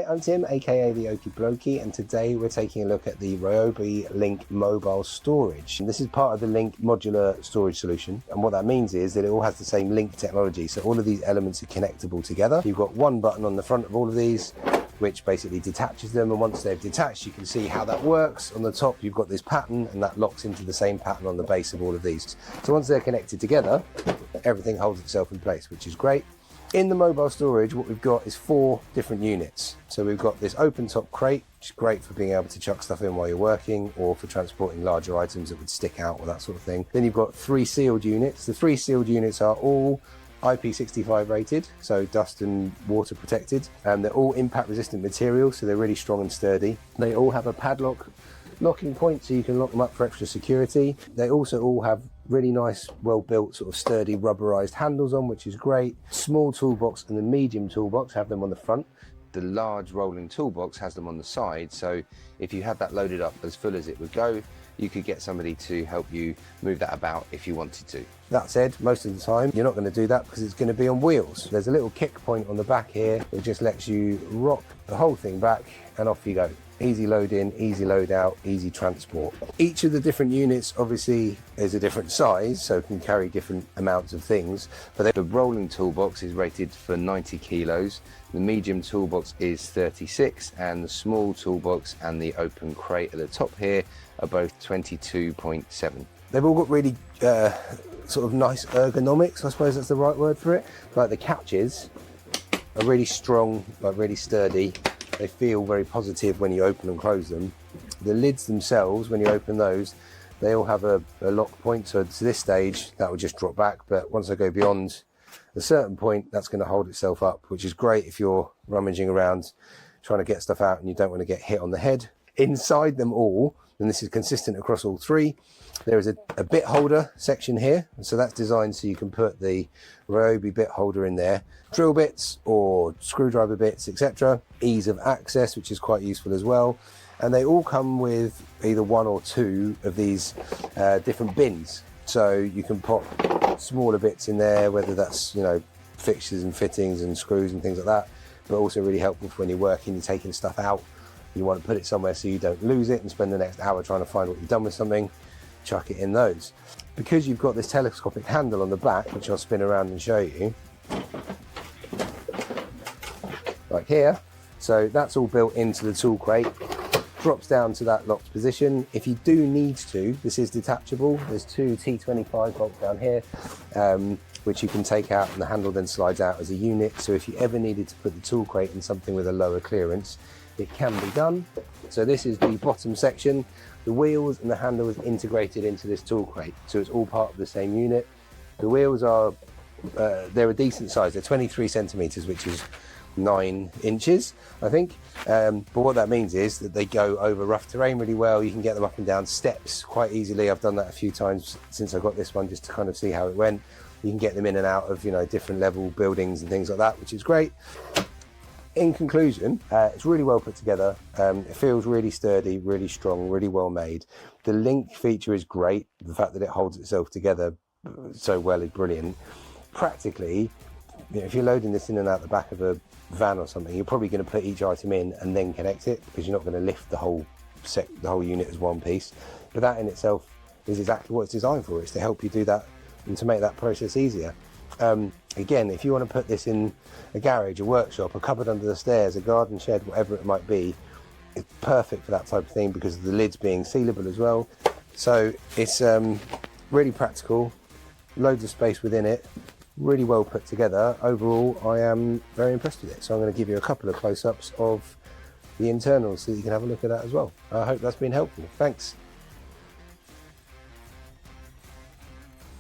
I'm Tim, aka the Okie Blokey, and today we're taking a look at the RYOBI LINK mobile storage. And this is part of the LINK modular storage solution, and what that means is that it all has the same LINK technology, so all of these elements are connectable together. You've got one button on the front of all of these which basically detaches them, and once they've detached you can see how that works. On the top you've got this pattern, and that locks into the same pattern on the base of all of these. So once they're connected together, everything holds itself in place, which is great. In the mobile storage, what we've got is 4 different units. So we've got this open top crate, which is great for being able to chuck stuff in while you're working, or for transporting larger items that would stick out or that sort of thing. Then you've got 3 sealed units. The 3 sealed units are all IP65 rated, so dust and water protected. They're all impact resistant materials, so they're really strong and sturdy. They all have a padlock locking point, so you can lock them up for extra security. They also all have really nice, well-built, sort of sturdy rubberized handles on, which is great. Small toolbox and the medium toolbox have them on the front. The large rolling toolbox has them on the side, so if you had that loaded up as full as it would go, you could get somebody to help you move that about if you wanted to. That said, most of the time you're not going to do that because it's going to be on wheels. There's a little kick point on the back here that just lets you rock the whole thing back and off you go. Easy load in, easy load out, easy transport. Each of the different units obviously is a different size, so it can carry different amounts of things. But the rolling toolbox is rated for 90 kilos, the medium toolbox is 36, and the small toolbox and the open crate at the top here are both 22.7. They've all got really sort of nice ergonomics, I suppose that's the right word for it. Like the catches are really strong, like really sturdy. They feel very positive when you open and close them. The lids themselves, when you open those, they all have a lock point. So to this stage, that will just drop back. But once I go beyond a certain point, that's going to hold itself up, which is great if you're rummaging around trying to get stuff out and you don't want to get hit on the head. Inside them all, and this is consistent across all 3, there is a bit holder section here, so that's designed so you can put the RYOBI bit holder in there, drill bits or screwdriver bits, etc. Ease of access, which is quite useful as well. And they all come with either 1 or 2 of these different bins, so you can pop smaller bits in there, whether that's, you know, fixtures and fittings and screws and things like that, but also really helpful for when you're working, you're taking stuff out, you want to put it somewhere so you don't lose it and spend the next hour trying to find what you've done with something. Chuck it in those. Because you've got this telescopic handle on the back, which I'll spin around and show you, like here, so that's all built into the tool crate, drops down to that locked position. If you do need to, this is detachable. There's 2 T25 bolts down here, which you can take out, and the handle then slides out as a unit. So if you ever needed to put the tool crate in something with a lower clearance, it can be done. So this is the bottom section. The wheels and the handle is integrated into this tool crate, so it's all part of the same unit. The wheels are, they're a decent size. They're 23 centimeters, which is 9 inches, I think. But what that means is that they go over rough terrain really well. You can get them up and down steps quite easily. I've done that a few times since I got this one, just to kind of see how it went. You can get them in and out of, you know, different level buildings and things like that, which is great. In conclusion, it's really well put together. It feels really sturdy, really strong, really well made. The link feature is great. The fact that it holds itself together so well is brilliant. Practically, you know, if you're loading this in and out the back of a van or something, you're probably going to put each item in and then connect it, because you're not going to lift the whole unit as one piece. But that in itself is exactly what it's designed for. It's to help you do that and to make that process easier. Again, if you want to put this in a garage, a workshop, a cupboard under the stairs, a garden shed, whatever it might be, it's perfect for that type of thing because of the lids being sealable as well. So it's really practical, loads of space within it, really well put together. Overall, I am very impressed with it. So I'm going to give you a couple of close-ups of the internals so that you can have a look at that as well. I hope that's been helpful. Thanks.